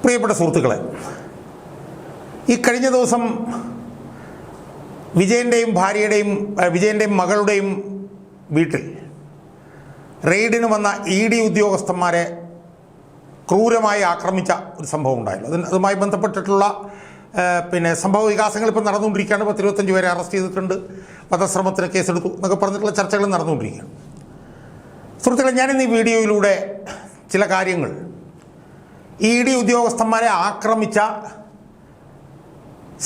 പ്രിയപ്പെട്ട സുഹൃത്തുക്കളെ, ഈ കഴിഞ്ഞ ദിവസം വിജയൻ്റെയും മകളുടെയും വീട്ടിൽ റെയ്ഡിന് വന്ന ED ഉദ്യോഗസ്ഥന്മാരെ ക്രൂരമായി ആക്രമിച്ച ഒരു സംഭവം ഉണ്ടായിരുന്നു. അതുമായി ബന്ധപ്പെട്ടിട്ടുള്ള സംഭവ വികാസങ്ങൾ ഇപ്പോൾ നടന്നുകൊണ്ടിരിക്കുകയാണ്. 25 പേരെ അറസ്റ്റ് ചെയ്തിട്ടുണ്ട്, വധശ്രമത്തിന് കേസെടുത്തു എന്നൊക്കെ പറഞ്ഞിട്ടുള്ള ചർച്ചകൾ നടന്നുകൊണ്ടിരിക്കുകയാണ്. സുഹൃത്തുക്കളെ, ഞാനിന്ന് ഈ വീഡിയോയിലൂടെ ചില കാര്യങ്ങൾ ED ഉദ്യോഗസ്ഥന്മാരെ ആക്രമിച്ച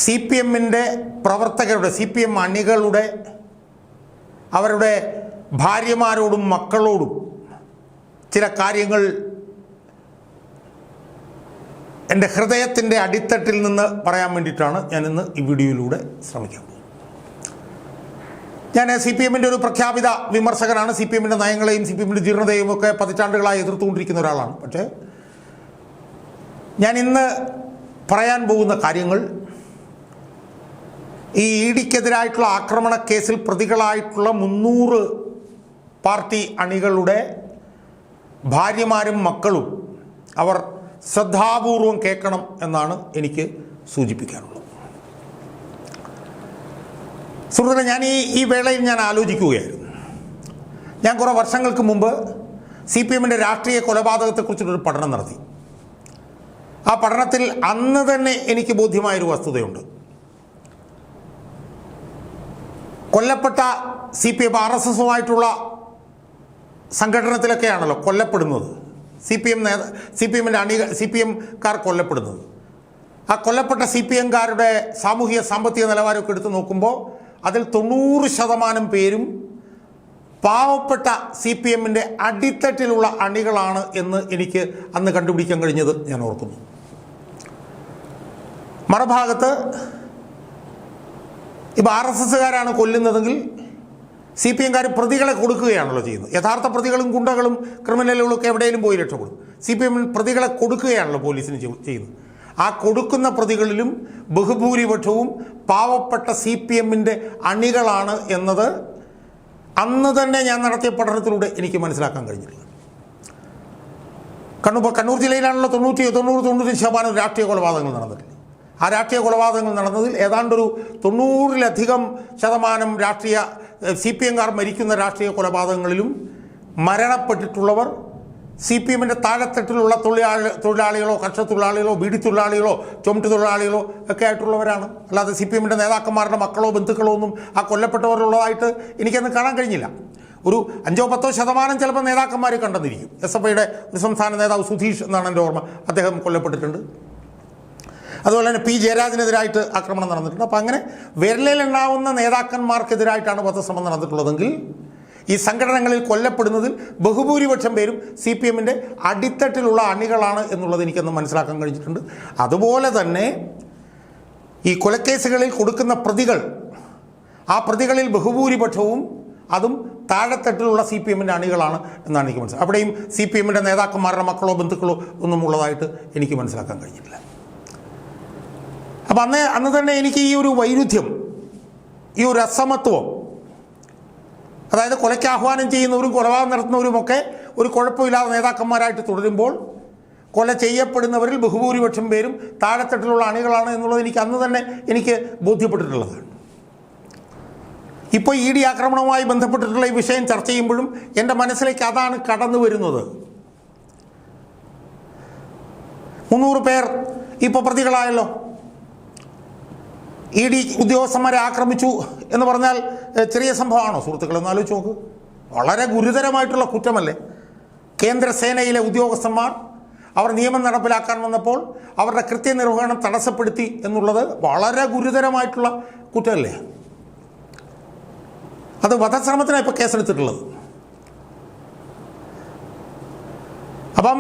CPMൻ്റെ പ്രവർത്തകരുടെ, CPM അണികളുടെ, അവരുടെ ഭാര്യമാരോടും മക്കളോടും ചില കാര്യങ്ങൾ എൻ്റെ ഹൃദയത്തിൻ്റെ അടിത്തട്ടിൽ നിന്ന് പറയാൻ വേണ്ടിയിട്ടാണ് ഞാനിന്ന് ഈ വീഡിയോയിലൂടെ ശ്രമിക്കുന്നത്. ഞാൻ CPMൻ്റെ ഒരു പ്രഖ്യാപിത വിമർശകനാണ്. CPMൻ്റെ നയങ്ങളെയും CPMൻ്റെ ജീർണതയും ഒക്കെ പതിറ്റാണ്ടുകളായി എതിർത്തുകൊണ്ടിരിക്കുന്ന ഒരാളാണ്. പക്ഷേ ഞാൻ ഇന്ന് പറയാൻ പോകുന്ന കാര്യങ്ങൾ ഈ EDക്കെതിരായിട്ടുള്ള ആക്രമണ കേസിൽ പ്രതികളായിട്ടുള്ള 300 പാർട്ടി അണികളുടെ ഭാര്യമാരും മക്കളും അവർ ശ്രദ്ധാപൂർവം കേൾക്കണം എന്നാണ് എനിക്ക് സൂചിപ്പിക്കാനുള്ളത്. സുഹൃത്തുക്കളെ, ഞാൻ ഈ വേളയിൽ ഞാൻ ആലോചിക്കുകയായിരുന്നു. ഞാൻ കുറേ വർഷങ്ങൾക്ക് മുമ്പ് CPMൻ്റെ രാഷ്ട്രീയ കൊലപാതകത്തെക്കുറിച്ചിട്ടൊരു പഠനം നടത്തി. ആ പഠനത്തിൽ അന്ന് തന്നെ എനിക്ക് ബോധ്യമായൊരു വസ്തുതയുണ്ട്. കൊല്ലപ്പെട്ട CPM RSSുമായിട്ടുള്ള സംഘടനത്തിലൊക്കെയാണല്ലോ കൊല്ലപ്പെടുന്നത്, CPMൻ്റെ CPMക്കാർ കൊല്ലപ്പെടുന്നത്. ആ കൊല്ലപ്പെട്ട CPMക്കാരുടെ സാമൂഹിക സാമ്പത്തിക നിലവാരമൊക്കെ എടുത്ത് നോക്കുമ്പോൾ അതിൽ 90% പേരും പാവപ്പെട്ട CPMൻ്റെ അടിത്തട്ടിലുള്ള അണികളാണ് എന്ന് എനിക്ക് അന്ന് കണ്ടുപിടിക്കാൻ കഴിഞ്ഞത് ഞാൻ ഓർക്കുന്നു. മറുഭാഗത്ത് ഇപ്പോൾ RSSകാരാണ് കൊല്ലുന്നതെങ്കിൽ CPMക്കാർ പ്രതികളെ കൊടുക്കുകയാണല്ലോ ചെയ്യുന്നത്. യഥാർത്ഥ പ്രതികളും ഗുണ്ടകളും ക്രിമിനലുകളും ഒക്കെ എവിടെയെങ്കിലും പോയി രക്ഷപ്പെടും. CPM പ്രതികളെ കൊടുക്കുകയാണല്ലോ പോലീസിന് ചെയ്യുന്നത്. ആ കൊടുക്കുന്ന പ്രതികളിലും ബഹുഭൂരിപക്ഷവും പാവപ്പെട്ട CPMൻ്റെ അണികളാണ് എന്നത് അന്ന് തന്നെ ഞാൻ നടത്തിയ പഠനത്തിലൂടെ എനിക്ക് മനസ്സിലാക്കാൻ കഴിഞ്ഞിട്ടുണ്ട്. കണ്ണൂർ ജില്ലയിലാണല്ലോ 90% രാഷ്ട്രീയ കൊലപാതകങ്ങൾ നടന്നിട്ടില്ല. ആ രാഷ്ട്രീയ കൊലപാതകങ്ങൾ നടന്നതിൽ ഏതാണ്ടൊരു 90% രാഷ്ട്രീയ CPMക്കാർ മരിക്കുന്ന രാഷ്ട്രീയ കൊലപാതകങ്ങളിലും മരണപ്പെട്ടിട്ടുള്ളവർ CPMൻ്റെ താഴെത്തട്ടിലുള്ള തൊഴിലാളികളോ, കർഷകത്തൊഴിലാളികളോ, ബീഡി തൊഴിലാളികളോ, ചുമട്ട് തൊഴിലാളികളോ ഒക്കെ ആയിട്ടുള്ളവരാണ്. അല്ലാതെ CPMൻ്റെ നേതാക്കന്മാരുടെ മക്കളോ ബന്ധുക്കളോ ഒന്നും ആ കൊല്ലപ്പെട്ടവരുള്ളതായിട്ട് എനിക്കന്ന് കാണാൻ കഴിഞ്ഞില്ല. ഒരു 5-10% ചിലപ്പോൾ നേതാക്കന്മാർ കണ്ടെന്നിരിക്കും. SFIയുടെ ഒരു സംസ്ഥാന നേതാവ് സുധീഷ് എന്നാണ് എൻ്റെ ഓർമ്മ, അദ്ദേഹം കൊല്ലപ്പെട്ടിട്ടുണ്ട്. അതുപോലെ തന്നെ P. ജയരാജനെതിരായിട്ട് ആക്രമണം നടന്നിട്ടുണ്ട്. അപ്പോൾ അങ്ങനെ വിരലിലുണ്ടാവുന്ന നേതാക്കന്മാർക്കെതിരായിട്ടാണ് വധശ്രമം നടന്നിട്ടുള്ളതെങ്കിൽ ഈ സംഘടനകളിൽ കൊല്ലപ്പെടുന്നതിൽ ബഹുഭൂരിപക്ഷം പേരും CPMൻ്റെ അടിത്തട്ടിലുള്ള അണികളാണ് എന്നുള്ളത് എനിക്കന്ന് മനസ്സിലാക്കാൻ കഴിഞ്ഞിട്ടുണ്ട്. അതുപോലെ തന്നെ ഈ കൊലക്കേസുകളിൽ കൊടുക്കുന്ന പ്രതികൾ, ആ പ്രതികളിൽ ബഹുഭൂരിപക്ഷവും അതും താഴെത്തട്ടിലുള്ള CPMൻ്റെ അണികളാണ് എന്നാണ് എനിക്ക് മനസ്സിലാക്കുക. അവിടെയും CPMൻ്റെ നേതാക്കന്മാരുടെ മക്കളോ ബന്ധുക്കളോ ഒന്നും ഉള്ളതായിട്ട് എനിക്ക് മനസ്സിലാക്കാൻ കഴിഞ്ഞിട്ടില്ല. അപ്പം അന്ന് തന്നെ എനിക്ക് ഈ ഒരു വൈരുദ്ധ്യം, ഈ ഒരു അസമത്വം, അതായത് കൊലയ്ക്ക് ആഹ്വാനം ചെയ്യുന്നവരും കൊലപാതകം നടത്തുന്നവരുമൊക്കെ ഒരു കുഴപ്പമില്ലാതെ നേതാക്കന്മാരായിട്ട് തുടരുമ്പോൾ കൊല ചെയ്യപ്പെടുന്നവരിൽ ബഹുഭൂരിപക്ഷം പേരും താഴെത്തട്ടിലുള്ള അണികളാണ് എന്നുള്ളത് എനിക്ക് അന്ന് തന്നെ എനിക്ക് ബോധ്യപ്പെട്ടിട്ടുള്ളതാണ്. ഇപ്പോൾ ED ആക്രമണവുമായി ബന്ധപ്പെട്ടിട്ടുള്ള ഈ വിഷയം ചർച്ച ചെയ്യുമ്പോഴും എൻ്റെ മനസ്സിലേക്ക് അതാണ് കടന്നു വരുന്നത്. 300 പേർ ഇപ്പോൾ പ്രതികളായല്ലോ. ED ഉദ്യോഗസ്ഥന്മാരെ ആക്രമിച്ചു എന്ന് പറഞ്ഞാൽ ചെറിയ സംഭവമാണോ സുഹൃത്തുക്കളെ? ഒന്ന് ആലോചിച്ച് നോക്ക്. വളരെ ഗുരുതരമായിട്ടുള്ള കുറ്റമല്ലേ? കേന്ദ്രസേനയിലെ ഉദ്യോഗസ്ഥന്മാർ അവർ നിയമം നടപ്പിലാക്കാൻ വന്നപ്പോൾ അവരുടെ കൃത്യനിർവഹണം തടസ്സപ്പെടുത്തി എന്നുള്ളത് വളരെ ഗുരുതരമായിട്ടുള്ള കുറ്റമല്ലേ? അത് വധശ്രമത്തിനാണ് ഇപ്പോൾ കേസെടുത്തിട്ടുള്ളത്. അപ്പം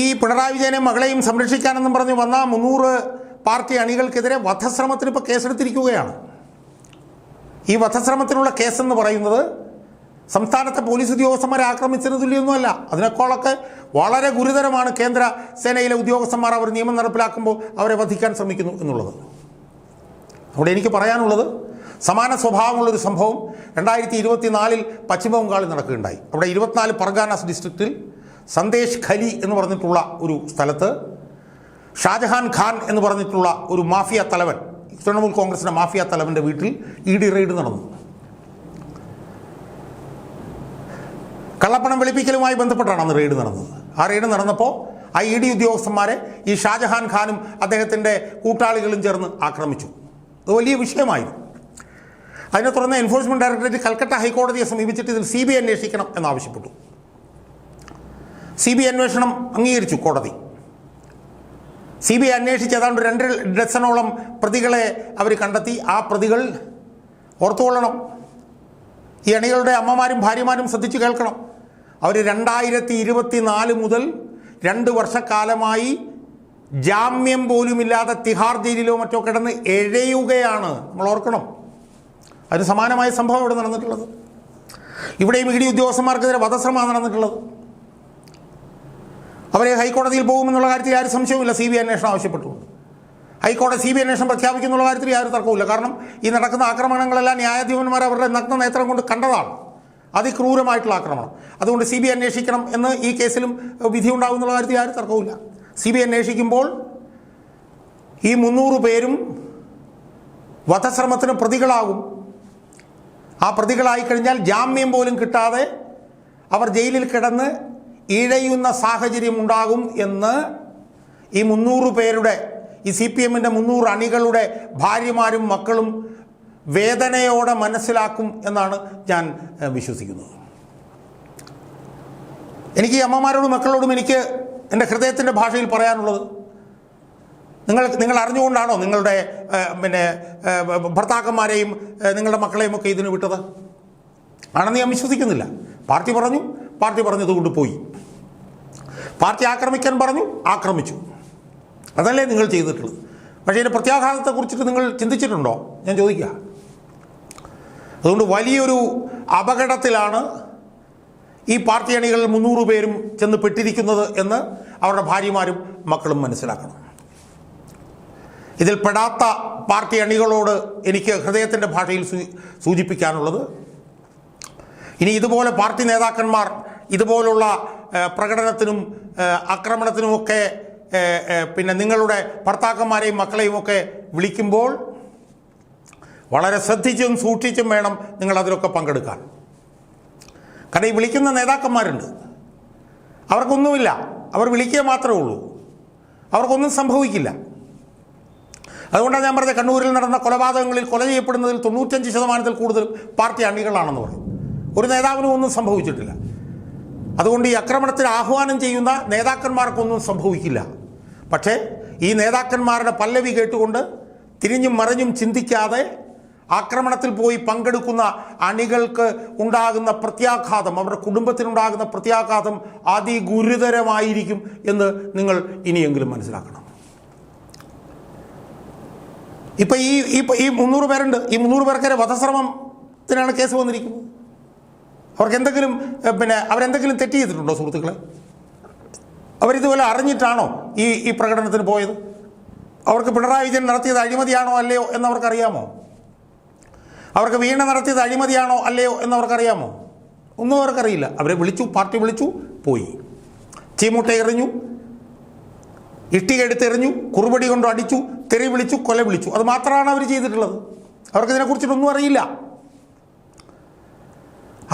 ഈ പിണറായി വിജയനെ മകളെയും സംരക്ഷിക്കാനെന്നും പറഞ്ഞ് വന്ന 300 പാർട്ടി അണികൾക്കെതിരെ വധശ്രമത്തിന് ഇപ്പോൾ കേസെടുത്തിരിക്കുകയാണ്. ഈ വധശ്രമത്തിനുള്ള കേസെന്ന് പറയുന്നത് സംസ്ഥാനത്തെ പോലീസ് ഉദ്യോഗസ്ഥന്മാരെ ആക്രമിച്ചതിന് തുല്യമൊന്നുമല്ല. അതിനേക്കാളൊക്കെ വളരെ ഗുരുതരമാണ് കേന്ദ്ര സേനയിലെ ഉദ്യോഗസ്ഥന്മാർ അവർ നിയമം നടപ്പിലാക്കുമ്പോൾ അവരെ വധിക്കാൻ ശ്രമിക്കുന്നു എന്നുള്ളത്. അവിടെ എനിക്ക് പറയാനുള്ളത്, സമാന സ്വഭാവമുള്ളൊരു സംഭവം 2024 പശ്ചിമ ബംഗാളിൽ നടക്കുകയുണ്ടായി. അവിടെ 24 പർഗാനാസ് ഡിസ്ട്രിക്റ്റിൽ സന്ദേശ് ഖലി എന്ന് പറഞ്ഞിട്ടുള്ള ഒരു സ്ഥലത്ത് ഷാജഹാൻ ഖാൻ എന്ന് പറഞ്ഞിട്ടുള്ള ഒരു മാഫിയ തലവൻ, തൃണമൂൽ കോൺഗ്രസിൻ്റെ മാഫിയ തലവൻ്റെ വീട്ടിൽ ED റെയ്ഡ് നടന്നു. കള്ളപ്പണം വെളുപ്പിക്കലുമായി ബന്ധപ്പെട്ടാണ് അന്ന് റെയ്ഡ് നടന്നത്. ആ റെയ്ഡ് നടന്നപ്പോൾ ആ ED ഉദ്യോഗസ്ഥന്മാരെ ഈ ഷാജഹാൻ ഖാനും അദ്ദേഹത്തിൻ്റെ കൂട്ടാളികളും ചേർന്ന് ആക്രമിച്ചു. അത് വലിയ വിഷയമായിരുന്നു. അതിനെ തുടർന്ന് എൻഫോഴ്സ്മെൻറ്റ് ഡയറക്ടറേറ്റ് കൽക്കട്ട ഹൈക്കോടതിയെ സമീപിച്ചിട്ട് ഇതിൽ CBI അന്വേഷിക്കണം എന്നാവശ്യപ്പെട്ടു. CBI അന്വേഷണം അംഗീകരിച്ചു കോടതി. CBI അന്വേഷിച്ച് ഏതാണ്ട് 2 ഡസനോളം പ്രതികളെ അവർ കണ്ടെത്തി. ആ പ്രതികൾ ഓർത്തുകൊള്ളണം, ഈ അണികളുടെ അമ്മമാരും ഭാര്യമാരും ശ്രദ്ധിച്ചു കേൾക്കണം. അവർ 2024 മുതൽ 2 വർഷക്കാലമായി ജാമ്യം പോലുമില്ലാതെ തിഹാർ ജയിലിലോ മറ്റോ കിടന്ന് എഴയുകയാണ്. നമ്മൾ ഓർക്കണം, അതിന് സമാനമായ സംഭവം ഇവിടെ നടന്നിട്ടുള്ളത്. ഇവിടെയും ED ഉദ്യോഗസ്ഥന്മാർക്കെതിരെ വധശ്രമമാണ് നടന്നിട്ടുള്ളത്. അവരെ ഹൈക്കോടതിയിൽ പോകുമെന്നുള്ള കാര്യത്തിൽ യാതൊരു സംശയവുമില്ല. CBI അന്വേഷണം ആവശ്യപ്പെട്ടുകൊണ്ട് ഹൈക്കോടതി CBI അന്വേഷണം പ്രഖ്യാപിക്കുന്നുള്ള കാര്യത്തിൽ യാതൊരു തർക്കവുമില്ല. കാരണം ഈ നടക്കുന്ന ആക്രമണങ്ങളെല്ലാം ന്യായാധിപന്മാർ അവരുടെ നഗ്ന നേത്രം കൊണ്ട് കണ്ടതാണ്. അതിക്രൂരമായിട്ടുള്ള ആക്രമണം. അതുകൊണ്ട് CBI അന്വേഷിക്കണം എന്ന് ഈ കേസിലും വിധി ഉണ്ടാകുന്നുള്ള കാര്യത്തിൽ യാതൊരു തർക്കവുമില്ല. CBI അന്വേഷിക്കുമ്പോൾ ഈ 300 പേരും വധശ്രമത്തിന് പ്രതികളാകും. ആ പ്രതികളായി കഴിഞ്ഞാൽ ജാമ്യം പോലും കിട്ടാതെ അവർ ജയിലിൽ കിടന്ന് ഇഴയുന്ന സാഹചര്യം ഉണ്ടാകും എന്ന് ഈ 300 പേരുടെ, ഈ CPMൻ്റെ 300 അണികളുടെ ഭാര്യമാരും മക്കളും വേദനയോടെ മനസ്സിലാക്കും എന്നാണ് ഞാൻ വിശ്വസിക്കുന്നത്. എനിക്ക് ഈ അമ്മമാരോടും മക്കളോടും എനിക്ക് എൻ്റെ ഹൃദയത്തിൻ്റെ ഭാഷയിൽ പറയാനുള്ളത്, നിങ്ങൾ അറിഞ്ഞുകൊണ്ടാണോ നിങ്ങളുടെ ഭർത്താക്കന്മാരെയും നിങ്ങളുടെ മക്കളെയും ഒക്കെ ഇതിന് വിട്ടത്? ആണെന്ന് ഞാൻ വിശ്വസിക്കുന്നില്ല. പാർട്ടി പറഞ്ഞതുകൊണ്ട് പോയി. പാർട്ടി ആക്രമിക്കാൻ പറഞ്ഞു, ആക്രമിച്ചു. അതല്ലേ നിങ്ങൾ ചെയ്തിട്ടുള്ളത്. പക്ഷേ ഇതിൻ്റെ പ്രത്യാഘാതത്തെക്കുറിച്ചിട്ട് നിങ്ങൾ ചിന്തിച്ചിട്ടുണ്ടോ ഞാൻ ചോദിക്കുക. അതുകൊണ്ട് വലിയൊരു അപകടത്തിലാണ് ഈ പാർട്ടി അണികളിൽ 300 പേരും ചെന്ന് പെട്ടിരിക്കുന്നത് എന്ന് അവരുടെ ഭാര്യമാരും മക്കളും മനസ്സിലാക്കണം. ഇതിൽ പെടാത്ത പാർട്ടി അണികളോട് എനിക്ക് ഹൃദയത്തിൻ്റെ ഭാഷയിൽ സൂചിപ്പിക്കാനുള്ളത്, ഇനി ഇതുപോലെ പാർട്ടി നേതാക്കന്മാർ ഇതുപോലുള്ള പ്രകടനത്തിനും ആക്രമണത്തിനുമൊക്കെ നിങ്ങളുടെ ഭർത്താക്കന്മാരെയും മക്കളെയും ഒക്കെ വിളിക്കുമ്പോൾ വളരെ ശ്രദ്ധിച്ചും സൂക്ഷിച്ചും വേണം നിങ്ങളതിലൊക്കെ പങ്കെടുക്കാൻ. കാരണം ഈ വിളിക്കുന്ന നേതാക്കന്മാരുണ്ട്, അവർക്കൊന്നുമില്ല, അവർ വിളിക്കുക മാത്രമേ ഉള്ളൂ, അവർക്കൊന്നും സംഭവിക്കില്ല. അതുകൊണ്ടാണ് ഞാൻ പറഞ്ഞത്, കണ്ണൂരിൽ നടന്ന കൊലപാതകങ്ങളിൽ കൊല ചെയ്യപ്പെടുന്നതിൽ 95% കൂടുതൽ പാർട്ടി അണികളാണെന്ന് പറയും. ഒരു നേതാവിനും ഒന്നും സംഭവിച്ചിട്ടില്ല. അതുകൊണ്ട് ഈ ആക്രമണത്തിന് ആഹ്വാനം ചെയ്യുന്ന നേതാക്കന്മാർക്കൊന്നും സംഭവിക്കില്ല. പക്ഷേ ഈ നേതാക്കന്മാരുടെ പല്ലവി കേട്ടുകൊണ്ട് തിരിഞ്ഞും മറിഞ്ഞും ചിന്തിക്കാതെ ആക്രമണത്തിൽ പോയി പങ്കെടുക്കുന്ന അണികൾക്ക് ഉണ്ടാകുന്ന പ്രത്യാഘാതം, അവരുടെ കുടുംബത്തിനുണ്ടാകുന്ന പ്രത്യാഘാതം അതിഗുരുതരമായിരിക്കും എന്ന് നിങ്ങൾ ഇനിയെങ്കിലും മനസ്സിലാക്കണം. ഇപ്പം ഈ 300 പേരുണ്ട്. ഈ 300 പേർക്കെതിരെ വധശ്രമത്തിനാണ് കേസ് വന്നിരിക്കുന്നത്. അവർക്ക് എന്തെങ്കിലും അവരെന്തെങ്കിലും തെറ്റ് ചെയ്തിട്ടുണ്ടോ സുഹൃത്തുക്കളെ? അവരിതുപോലെ അറിഞ്ഞിട്ടാണോ ഈ പ്രകടനത്തിന് പോയത്? അവർക്ക് പിണറായി വിജയൻ നടത്തിയത് അഴിമതിയാണോ അല്ലയോ എന്നവർക്കറിയാമോ? അവർക്ക് വീണ നടത്തിയത് അഴിമതിയാണോ അല്ലയോ എന്നവർക്കറിയാമോ? ഒന്നും അവർക്കറിയില്ല. അവരെ വിളിച്ചു, പാർട്ടി വിളിച്ചു, പോയി. ചീമുട്ട എറിഞ്ഞു, ഇഷ്ടിക എടുത്തെറിഞ്ഞു, കുറുപടി കൊണ്ട് അടിച്ചു, തെറി വിളിച്ചു, കൊല വിളിച്ചു. അത് മാത്രമാണ് അവർ ചെയ്തിട്ടുള്ളത്. അവർക്കിതിനെക്കുറിച്ചിട്ടൊന്നും അറിയില്ല.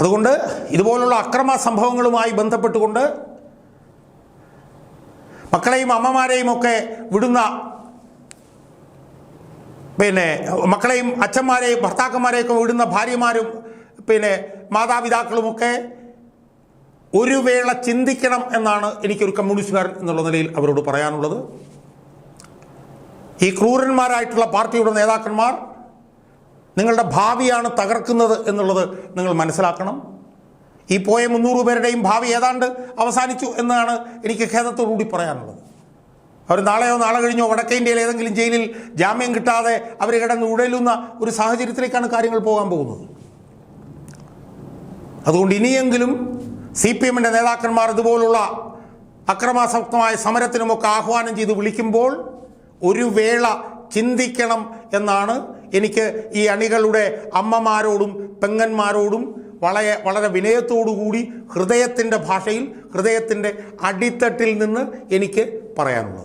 അതുകൊണ്ട് ഇതുപോലുള്ള അക്രമ സംഭവങ്ങളുമായി ബന്ധപ്പെട്ടുകൊണ്ട് മക്കളെയും അമ്മമാരെയും ഒക്കെ വിടുന്ന, മക്കളെയും അച്ഛന്മാരെയും ഭർത്താക്കന്മാരെയൊക്കെ വിടുന്ന ഭാര്യമാരും മാതാപിതാക്കളുമൊക്കെ ഒരു വേള ചിന്തിക്കണം എന്നാണ് എനിക്കൊരു കമ്മ്യൂണിസ്റ്റുകാരൻ എന്നുള്ള നിലയിൽ അവരോട് പറയാനുള്ളത്. ഈ ക്രൂരന്മാരായിട്ടുള്ള പാർട്ടിയുടെ നേതാക്കന്മാർ നിങ്ങളുടെ ഭാവിയാണ് തകർക്കുന്നത് എന്നുള്ളത് നിങ്ങൾ മനസ്സിലാക്കണം. ഈ പോയ 300 പേരുടെയും ഭാവി ഏതാണ്ട് അവസാനിച്ചു എന്നാണ് എനിക്ക് ഖേദത്തോടുകൂടി പറയാനുള്ളത്. അവർ നാളെയോ നാളെ കഴിഞ്ഞോ വടക്കേ ഇന്ത്യയിൽ ഏതെങ്കിലും ജയിലിൽ ജാമ്യം കിട്ടാതെ അവർ കിടന്ന് ഉടലുന്ന ഒരു സാഹചര്യത്തിലേക്കാണ് കാര്യങ്ങൾ പോകാൻ പോകുന്നത്. അതുകൊണ്ട് ഇനിയെങ്കിലും CPMൻ്റെ നേതാക്കന്മാർ ഇതുപോലുള്ള അക്രമാസക്തമായ സമരത്തിനുമൊക്കെ ആഹ്വാനം ചെയ്ത് വിളിക്കുമ്പോൾ ഒരു വേള ചിന്തിക്കണം എന്നാണ് എനിക്ക് ഈ അണികളുടെ അമ്മമാരോടും പെങ്ങന്മാരോടും വളരെ വിനയത്തോടുകൂടി ഹൃദയത്തിൻ്റെ ഭാഷയിൽ, ഹൃദയത്തിൻ്റെ അടിത്തട്ടിൽ നിന്ന് എനിക്ക് പറയാനുള്ളത്.